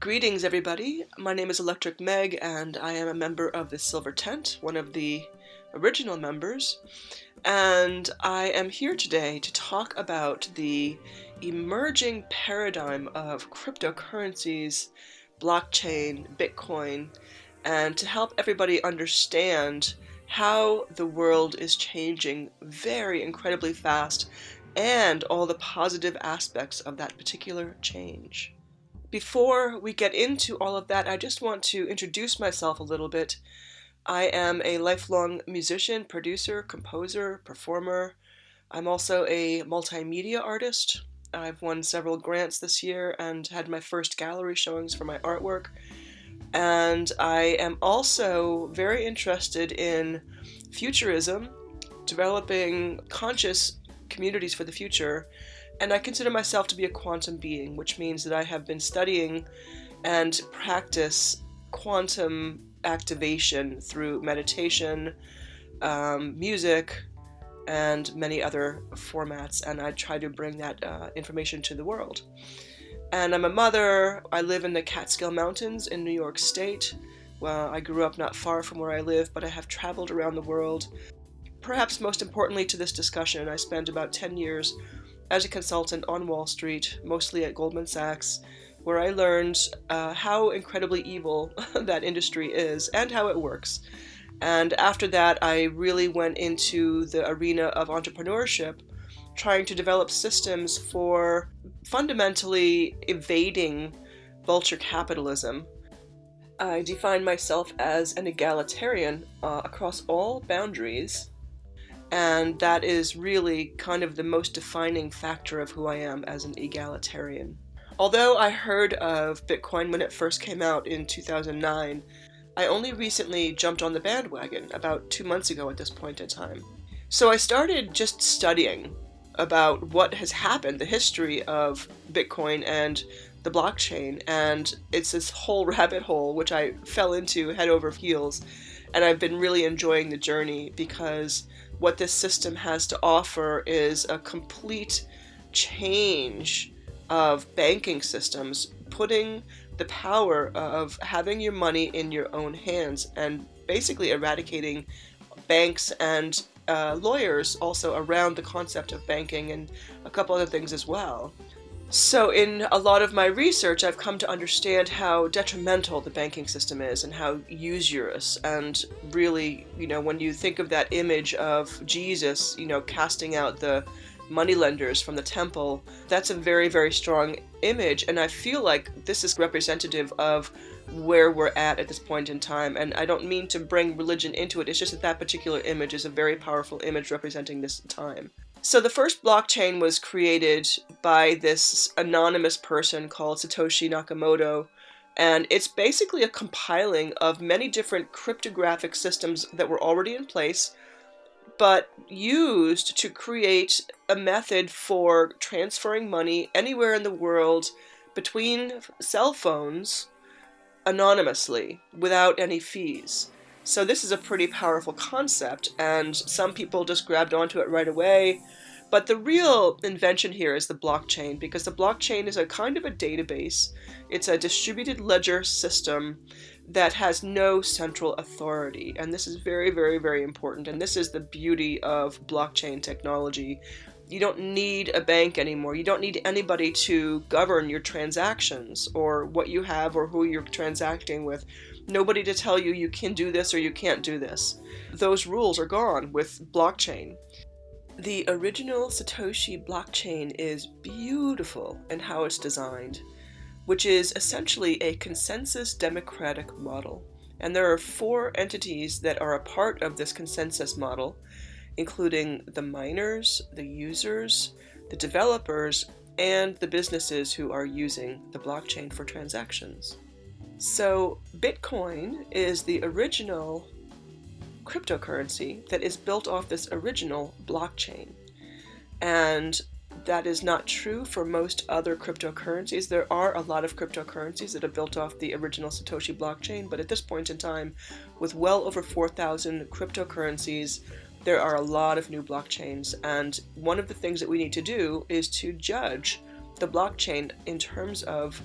Greetings, everybody. My name is Electric Meg, and I am a member of the Silver Tent, one of the original members. And I am here today to talk about the emerging paradigm of cryptocurrencies, blockchain, Bitcoin, and to help everybody understand how the world is changing very incredibly fast and all the positive aspects of that particular change. Before we get into all of that, I just want to introduce myself a little bit. I am a lifelong musician, producer, composer, performer. I'm also a multimedia artist. I've won several grants this year and had my first gallery showings for my artwork. And I am also very interested in futurism, developing conscious communities for the future. And I consider myself to be a quantum being, which means that I have been studying and practice quantum activation through meditation, music, and many other formats, and I try to bring that information to the world. And I'm a mother. I live in the Catskill Mountains in New York State. Well, I grew up not far from where I live, but I have traveled around the world. Perhaps most importantly to this discussion, I spent about 10 years as a consultant on Wall Street, mostly at Goldman Sachs, where I learned how incredibly evil that industry is and how it works. And after that, I really went into the arena of entrepreneurship, trying to develop systems for fundamentally evading vulture capitalism. I define myself as an egalitarian across all boundaries. And that is really kind of the most defining factor of who I am as an egalitarian. Although I heard of Bitcoin when it first came out in 2009, I only recently jumped on the bandwagon about 2 months ago at this point in time. So I started just studying about what has happened, the history of Bitcoin and the blockchain, and it's this whole rabbit hole which I fell into head over heels, and I've been really enjoying the journey because what this system has to offer is a complete change of banking systems, putting the power of having your money in your own hands and basically eradicating banks and lawyers also around the concept of banking and a couple other things as well. So in a lot of my research, I've come to understand how detrimental the banking system is and how usurious. And really, when you think of that image of Jesus, casting out the moneylenders from the temple, that's a very, very strong image. And I feel like this is representative of where we're at this point in time. And I don't mean to bring religion into it. It's just that that particular image is a very powerful image representing this time. So the first blockchain was created by this anonymous person called Satoshi Nakamoto, and it's basically a compiling of many different cryptographic systems that were already in place, but used to create a method for transferring money anywhere in the world between cell phones anonymously without any fees. So this is a pretty powerful concept, and some people just grabbed onto it right away. But the real invention here is the blockchain, because the blockchain is a kind of a database. It's a distributed ledger system that has no central authority. And this is very, very, very important. And this is the beauty of blockchain technology. You don't need a bank anymore. You don't need anybody to govern your transactions or what you have or who you're transacting with. Nobody to tell you you can do this or you can't do this. Those rules are gone with blockchain. The original Satoshi blockchain is beautiful in how it's designed, which is essentially a consensus democratic model. And there are 4 entities that are a part of this consensus model, including the miners, the users, the developers, and the businesses who are using the blockchain for transactions. So Bitcoin is the original cryptocurrency that is built off this original blockchain. And that is not true for most other cryptocurrencies. There are a lot of cryptocurrencies that are built off the original Satoshi blockchain, but at this point in time, with well over 4,000 cryptocurrencies, there are a lot of new blockchains. And one of the things that we need to do is to judge the blockchain in terms of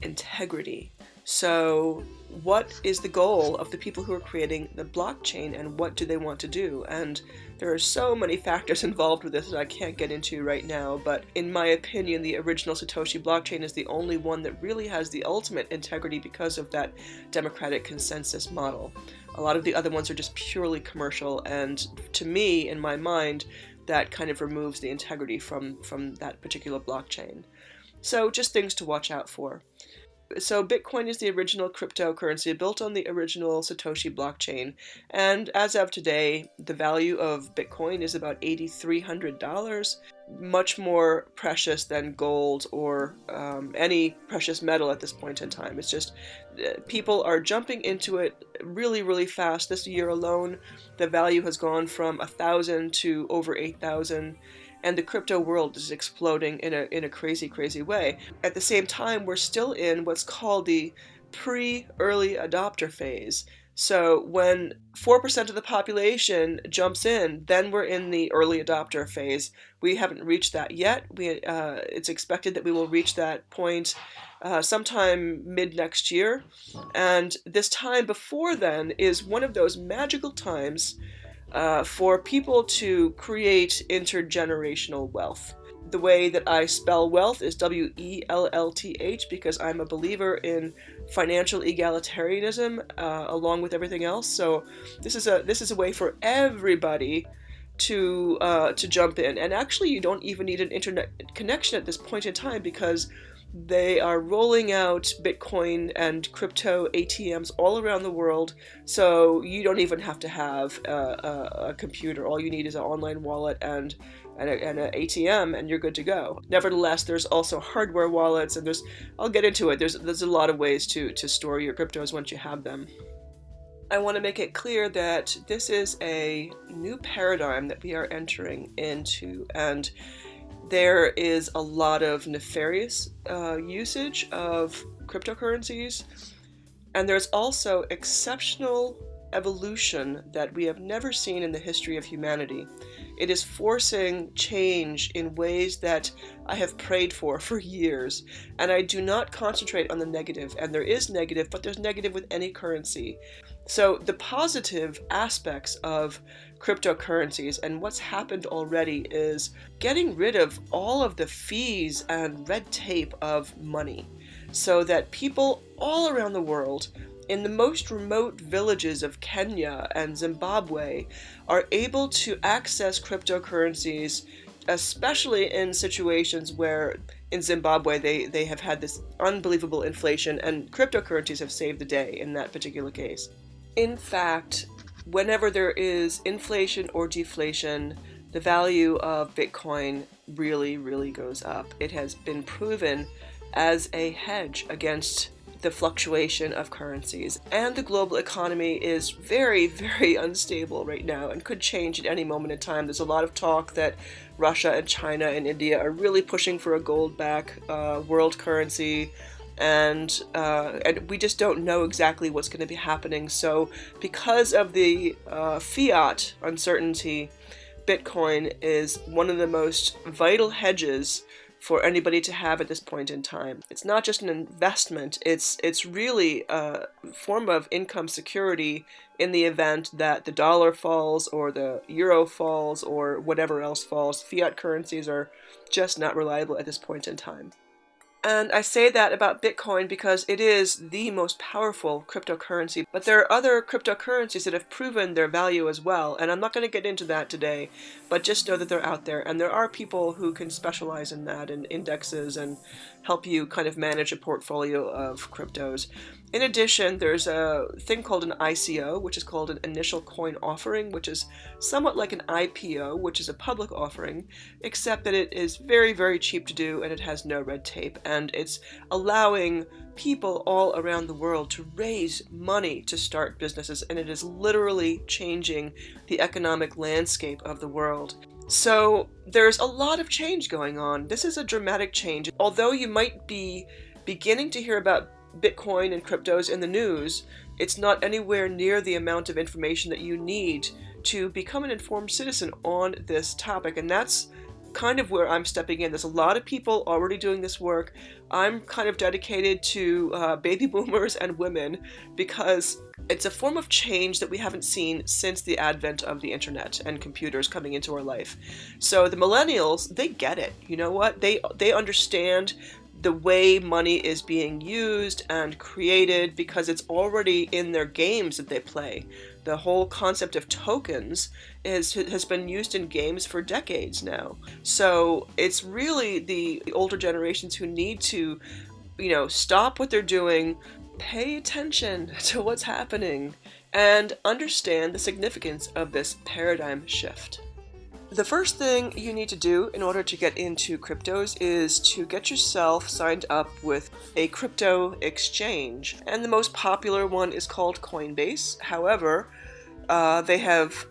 integrity. So what is the goal of the people who are creating the blockchain, and what do they want to do? And there are so many factors involved with this that I can't get into right now, but in my opinion, the original Satoshi blockchain is the only one that really has the ultimate integrity because of that democratic consensus model. A lot of the other ones are just purely commercial, and to me, in my mind, that kind of removes the integrity from that particular blockchain. So just things to watch out for. So Bitcoin is the original cryptocurrency built on the original Satoshi blockchain, and as of today, the value of Bitcoin is about $8,300, much more precious than gold or any precious metal at this point in time. It's just people are jumping into it really, really fast. This year alone, the value has gone from 1,000 to over 8,000. And the crypto world is exploding in a crazy, crazy way. At the same time, we're still in what's called the pre-early adopter phase. So when 4% of the population jumps in, then we're in the early adopter phase. We haven't reached that yet. It's expected that we will reach that point sometime mid next year. And this time before then is one of those magical times for people to create intergenerational wealth. The way that I spell wealth is W-E-L-L-T-H, because I'm a believer in financial egalitarianism along with everything else. So this is a way for everybody to jump in. And actually, you don't even need an internet connection at this point in time, because they are rolling out Bitcoin and crypto ATMs all around the world, so you don't even have to have a computer. All you need is an online wallet and an ATM, and you're good to go. Nevertheless, there's also hardware wallets, and I'll get into it. There's a lot of ways to store your cryptos once you have them. I want to make it clear that this is a new paradigm that we are entering into, and there is a lot of nefarious usage of cryptocurrencies, and there's also exceptional evolution that we have never seen in the history of humanity. It is forcing change in ways that I have prayed for years, and I do not concentrate on the negative, and there is negative, but there's negative with any currency. So the positive aspects of cryptocurrencies and what's happened already is getting rid of all of the fees and red tape of money, so that people all around the world in the most remote villages of Kenya and Zimbabwe are able to access cryptocurrencies, especially in situations where in Zimbabwe they have had this unbelievable inflation, and cryptocurrencies have saved the day in that particular case. In fact, whenever there is inflation or deflation, the value of Bitcoin really, really goes up. It has been proven as a hedge against the fluctuation of currencies. And the global economy is very, very unstable right now and could change at any moment in time. There's a lot of talk that Russia and China and India are really pushing for a gold-backed world currency. And we just don't know exactly what's going to be happening. So because of the fiat uncertainty, Bitcoin is one of the most vital hedges for anybody to have at this point in time. It's not just an investment, it's really a form of income security in the event that the dollar falls or the euro falls or whatever else falls. Fiat currencies are just not reliable at this point in time. And I say that about Bitcoin because it is the most powerful cryptocurrency, but there are other cryptocurrencies that have proven their value as well, and I'm not going to get into that today, but just know that they're out there, and there are people who can specialize in that, and indexes, and help you kind of manage a portfolio of cryptos. In addition, there's a thing called an ICO, which is called an initial coin offering, which is somewhat like an IPO, which is a public offering, except that it is very, very cheap to do and it has no red tape, and it's allowing people all around the world to raise money to start businesses, and it is literally changing the economic landscape of the world. So there's a lot of change going on. This is a dramatic change. Although you might be beginning to hear about Bitcoin and cryptos in the news, it's not anywhere near the amount of information that you need to become an informed citizen on this topic, and that's kind of where I'm stepping in. There's a lot of people already doing this work. I'm kind of dedicated to baby boomers and women because it's a form of change that we haven't seen since the advent of the internet and computers coming into our life. So the millennials, they get it. You know what? They understand the way money is being used and created because it's already in their games that they play. The whole concept of tokens has been used in games for decades now. So it's really the older generations who need to, stop what they're doing, pay attention to what's happening, and understand the significance of this paradigm shift. The first thing you need to do in order to get into cryptos is to get yourself signed up with a crypto exchange. And the most popular one is called Coinbase. However, they have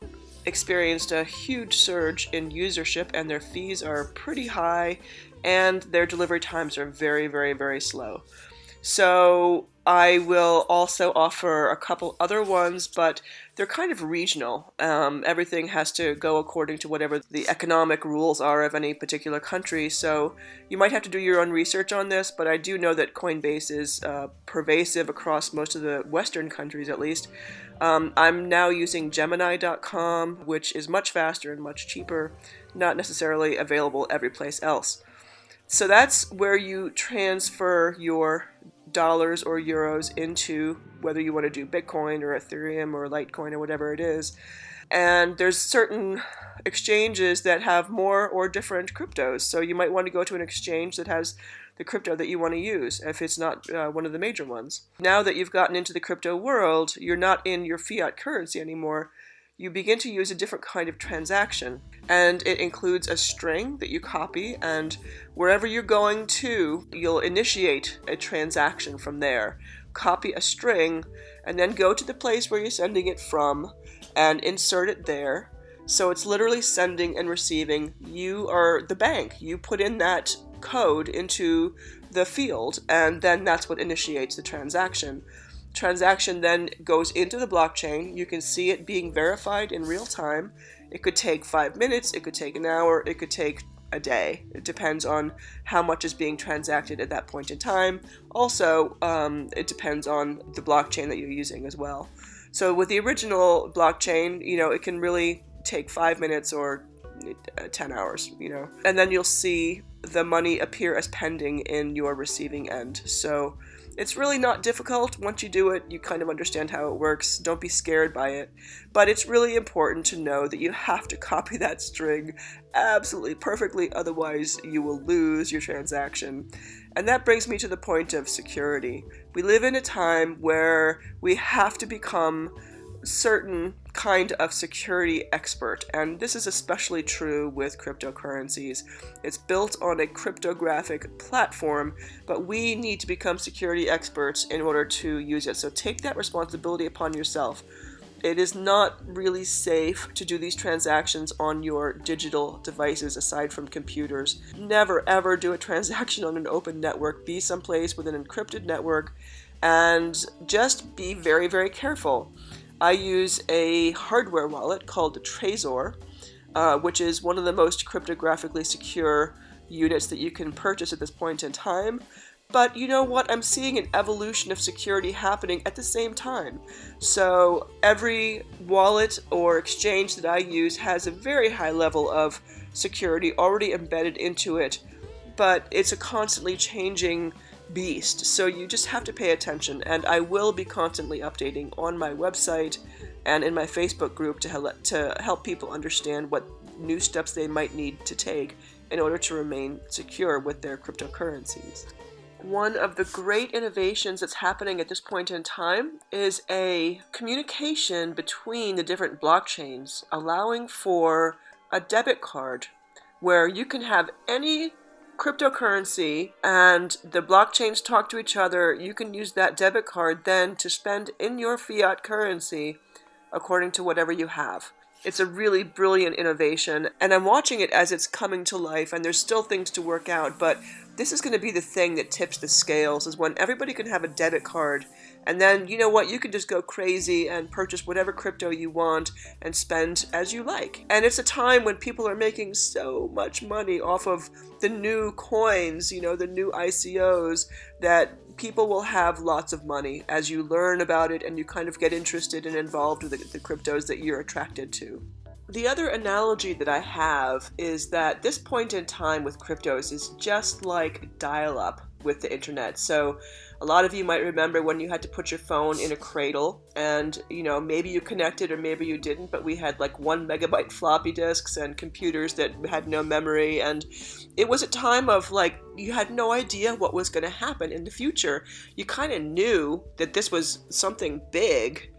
experienced a huge surge in usership and their fees are pretty high and their delivery times are very, very, very slow. So I will also offer a couple other ones, but they're kind of regional. Everything has to go according to whatever the economic rules are of any particular country. So you might have to do your own research on this, but I do know that Coinbase is pervasive across most of the Western countries, at least. I'm now using Gemini.com, which is much faster and much cheaper, not necessarily available every place else. So that's where you transfer your dollars or euros into, whether you want to do Bitcoin or Ethereum or Litecoin or whatever it is. And there's certain exchanges that have more or different cryptos. So you might want to go to an exchange that has the crypto that you want to use if it's not one of the major ones. Now that you've gotten into the crypto world, you're not in your fiat currency anymore. You begin to use a different kind of transaction, and it includes a string that you copy, and wherever you're going to, you'll initiate a transaction from there. Copy a string, and then go to the place where you're sending it from, and insert it there. So it's literally sending and receiving. You are the bank. You put in that code into the field, and then that's what initiates the transaction. Transaction then goes into the blockchain. You can see it being verified in real time. It could take 5 minutes, it could take an hour, it could take a day. It depends on how much is being transacted at that point in time. Also, it depends on the blockchain that you're using as well. So with the original blockchain, it can really take 5 minutes or 10 hours, and then you'll see the money appear as pending in your receiving end. So it's really not difficult. Once you do it, you kind of understand how it works. Don't be scared by it. But it's really important to know that you have to copy that string absolutely perfectly, otherwise you will lose your transaction. And that brings me to the point of security. We live in a time where we have to become certain kind of security expert, and this is especially true with cryptocurrencies. It's built on a cryptographic platform, but we need to become security experts in order to use it. So take that responsibility upon yourself. It is not really safe to do these transactions on your digital devices aside from computers. Never ever do a transaction on an open network. Be someplace with an encrypted network, and just be very, very careful. I use a hardware wallet called the Trezor, which is one of the most cryptographically secure units that you can purchase at this point in time. But you know what? I'm seeing an evolution of security happening at the same time. So every wallet or exchange that I use has a very high level of security already embedded into it, but it's a constantly changing beast, so you just have to pay attention. And I will be constantly updating on my website and in my Facebook group to help people understand what new steps they might need to take in order to remain secure with their cryptocurrencies. One of the great innovations that's happening at this point in time is a communication between the different blockchains, allowing for a debit card where you can have any cryptocurrency and the blockchains talk to each other. You can use that debit card then to spend in your fiat currency according to whatever you have. It's a really brilliant innovation, and I'm watching it as it's coming to life, and there's still things to work out, but this is going to be the thing that tips the scales, is when everybody can have a debit card, and then, you know what, you can just go crazy and purchase whatever crypto you want and spend as you like. And it's a time when people are making so much money off of the new coins, the new ICOs, that people will have lots of money as you learn about it and you kind of get interested and involved with the cryptos that you're attracted to. The other analogy that I have is that this point in time with cryptos is just like dial-up with the internet. So a lot of you might remember when you had to put your phone in a cradle and, maybe you connected or maybe you didn't, but we had like 1 megabyte floppy disks and computers that had no memory. And it was a time of like, you had no idea what was going to happen in the future. You kind of knew that this was something big,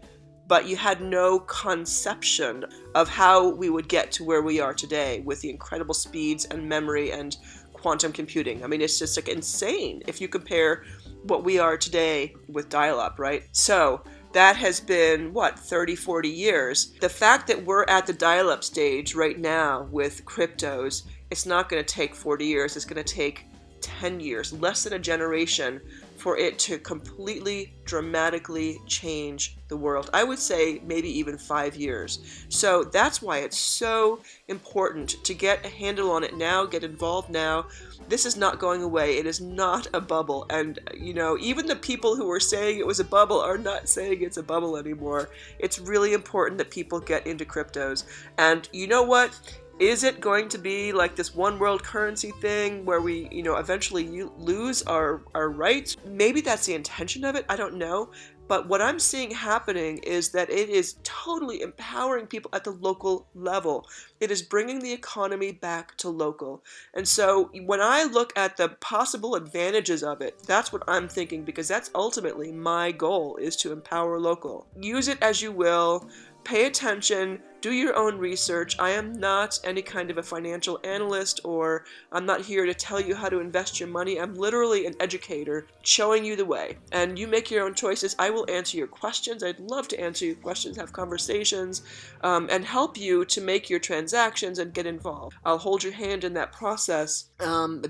but you had no conception of how we would get to where we are today with the incredible speeds and memory and quantum computing. I mean, it's just like insane if you compare what we are today with dial-up, right? So that has been, 30, 40 years. The fact that we're at the dial-up stage right now with cryptos, it's not going to take 40 years. It's going to take 10 years, less than a generation, for it to completely, dramatically change the world. I would say maybe even 5 years. So that's why it's so important to get a handle on it now, get involved now. This is not going away. It is not a bubble. And, even the people who were saying it was a bubble are not saying it's a bubble anymore. It's really important that people get into cryptos. And you know what? Is it going to be like this one world currency thing where we, eventually lose our rights? Maybe that's the intention of it. I don't know. But what I'm seeing happening is that it is totally empowering people at the local level. It is bringing the economy back to local. And so when I look at the possible advantages of it, that's what I'm thinking, because that's ultimately my goal, is to empower local. Use it as you will. Pay attention, do your own research. I am not any kind of a financial analyst, or I'm not here to tell you how to invest your money. I'm literally an educator showing you the way. And you make your own choices. I will answer your questions. I'd love to answer your questions, have conversations, and help you to make your transactions and get involved. I'll hold your hand in that process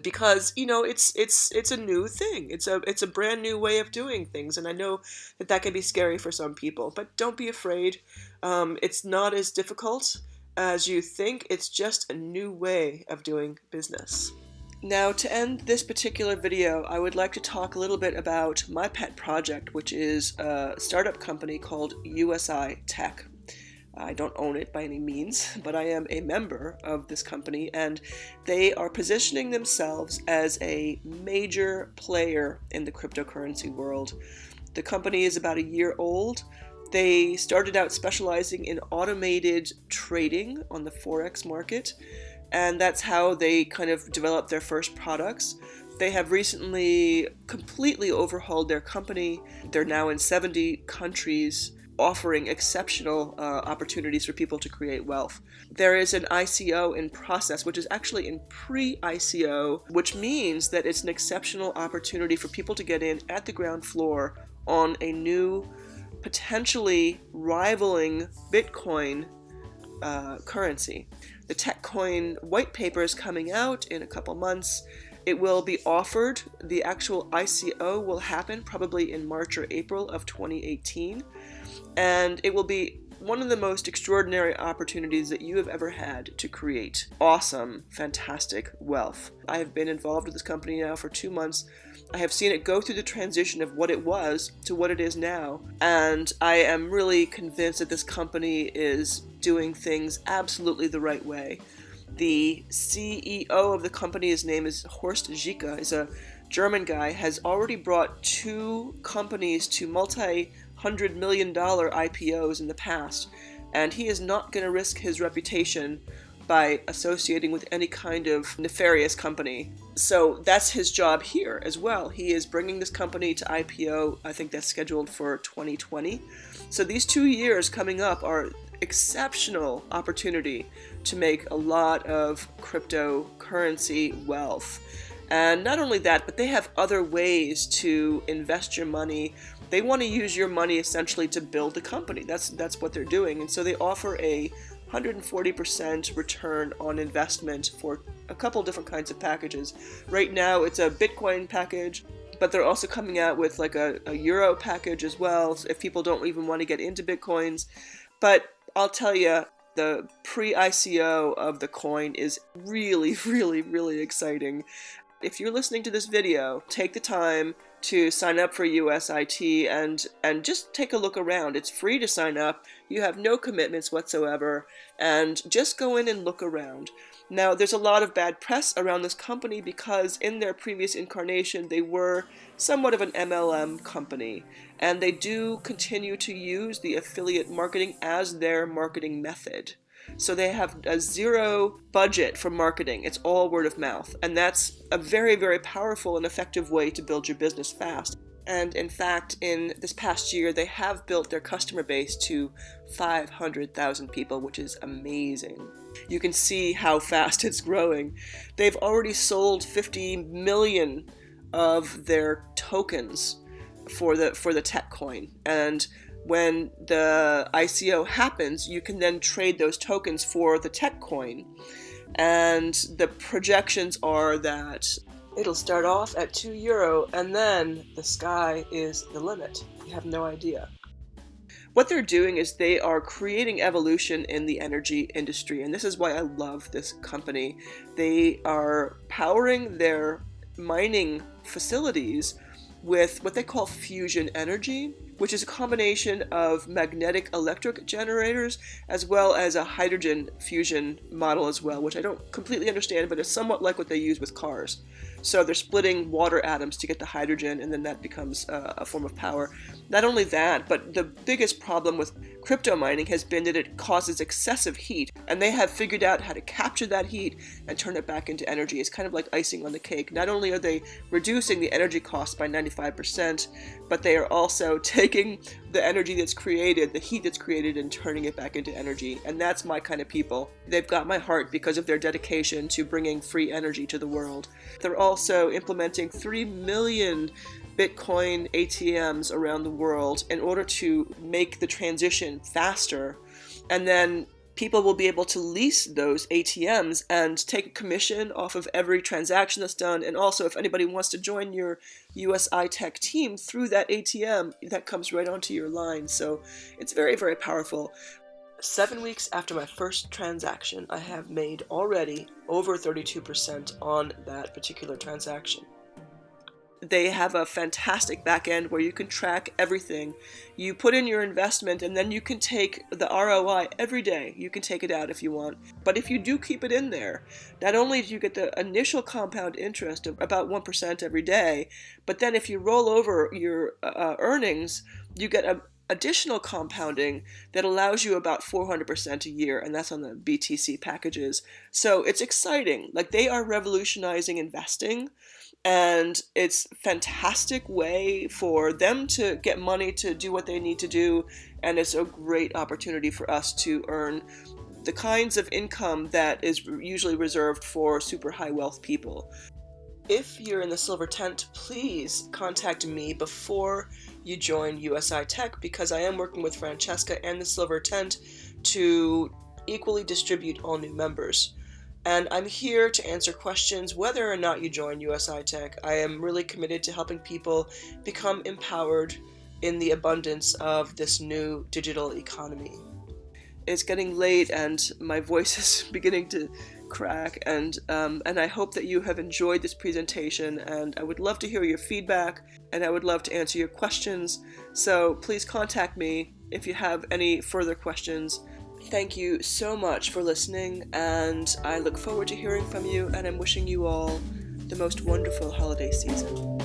because, it's a new thing. It's a brand new way of doing things. And I know that can be scary for some people, but don't be afraid. It's not as difficult as you think. It's just a new way of doing business. Now, to end this particular video, I would like to talk a little bit about my pet project, which is a startup company called usi-tech. I don't own it by any means, but I am a member of this company, and they are positioning themselves as a major player in the cryptocurrency world. The company is about a year old. They started out specializing in automated trading on the Forex market, and that's how they kind of developed their first products. They have recently completely overhauled their company. They're now in 70 countries, offering exceptional opportunities for people to create wealth. There is an ICO in process, which is actually in pre-ICO, which means that it's an exceptional opportunity for people to get in at the ground floor on a new, potentially rivaling Bitcoin currency. The TechCoin white paper is coming out in a couple months. It will be offered. The actual ICO will happen probably in March or April of 2018. And it will be one of the most extraordinary opportunities that you have ever had to create awesome, fantastic wealth. I have been involved with this company now for 2 months. I have seen it go through the transition of what it was to what it is now, and I am really convinced that this company is doing things absolutely the right way. The CEO of the company, his name is Horst Zicke, is a German guy, has already brought 2 companies to multi-hundred-million-dollar IPOs in the past, and he is not going to risk his reputation by associating with any kind of nefarious company. So that's his job here as well. He is bringing this company to IPO. I think that's scheduled for 2020. So these 2 years coming up are exceptional opportunity to make a lot of cryptocurrency wealth. And not only that, but they have other ways to invest your money. They want to use your money essentially to build a company. That's what they're doing. And so they offer a 140% return on investment for a couple different kinds of packages. Right now it's a Bitcoin package, but they're also coming out with like a Euro package as well, so if people don't even want to get into Bitcoins. But I'll tell you, the pre-ICO of the coin is really, really, really exciting. If you're listening to this video, take the time to sign up for USIT and just take a look around. It's free to sign up. You have no commitments whatsoever, and just go in and look around. Now, there's a lot of bad press around this company because in their previous incarnation, they were somewhat of an MLM company, and they do continue to use the affiliate marketing as their marketing method. So they have a zero budget for marketing. It's all word of mouth. And that's a very, very powerful and effective way to build your business fast. And in fact, in this past year, they have built their customer base to 500,000 people, which is amazing. You can see how fast it's growing. They've already sold 50 million of their tokens for the tech coin. And when the ICO happens, you can then trade those tokens for the tech coin. And the projections are that it'll start off at €2 and then the sky is the limit. You have no idea. What they're doing is they are creating evolution in the energy industry, and this is why I love this company. They are powering their mining facilities with what they call fusion energy, which is a combination of magnetic electric generators as well as a hydrogen fusion model as well, which I don't completely understand, but it's somewhat like what they use with cars. So they're splitting water atoms to get the hydrogen, and then that becomes a form of power. Not only that, but the biggest problem with crypto mining has been that it causes excessive heat, and they have figured out how to capture that heat and turn it back into energy. It's kind of like icing on the cake. Not only are they reducing the energy cost by 95%, but they are also taking the energy that's created, the heat that's created, and turning it back into energy. And that's my kind of people. They've got my heart because of their dedication to bringing free energy to the world. They're also implementing 3 million Bitcoin ATMs around the world in order to make the transition faster. And then people will be able to lease those ATMs and take a commission off of every transaction that's done. And also, if anybody wants to join your usi-tech team through that ATM, that comes right onto your line. So it's very, very powerful. 7 weeks after my first transaction, I have made already over 32% on that particular transaction. They have a fantastic back end where you can track everything. You put in your investment and then you can take the ROI every day. You can take it out if you want. But if you do keep it in there, not only do you get the initial compound interest of about 1% every day, but then if you roll over your earnings, you get a additional compounding that allows you about 400% a year, and that's on the BTC packages. So it's exciting. Like, they are revolutionizing investing, and it's a fantastic way for them to get money to do what they need to do, and it's a great opportunity for us to earn the kinds of income that is usually reserved for super high wealth people. If you're in the silver tent, please contact me before you join usi-tech, because I am working with Francesca and the silver tent to equally distribute all new members. And I'm here to answer questions whether or not you join usi-tech. I am really committed to helping people become empowered in the abundance of this new digital economy. It's getting late and my voice is beginning to crack, and I hope that you have enjoyed this presentation, and I would love to hear your feedback, and I would love to answer your questions. So please contact me if you have any further questions. Thank you so much for listening, and I look forward to hearing from you, and I'm wishing you all the most wonderful holiday season.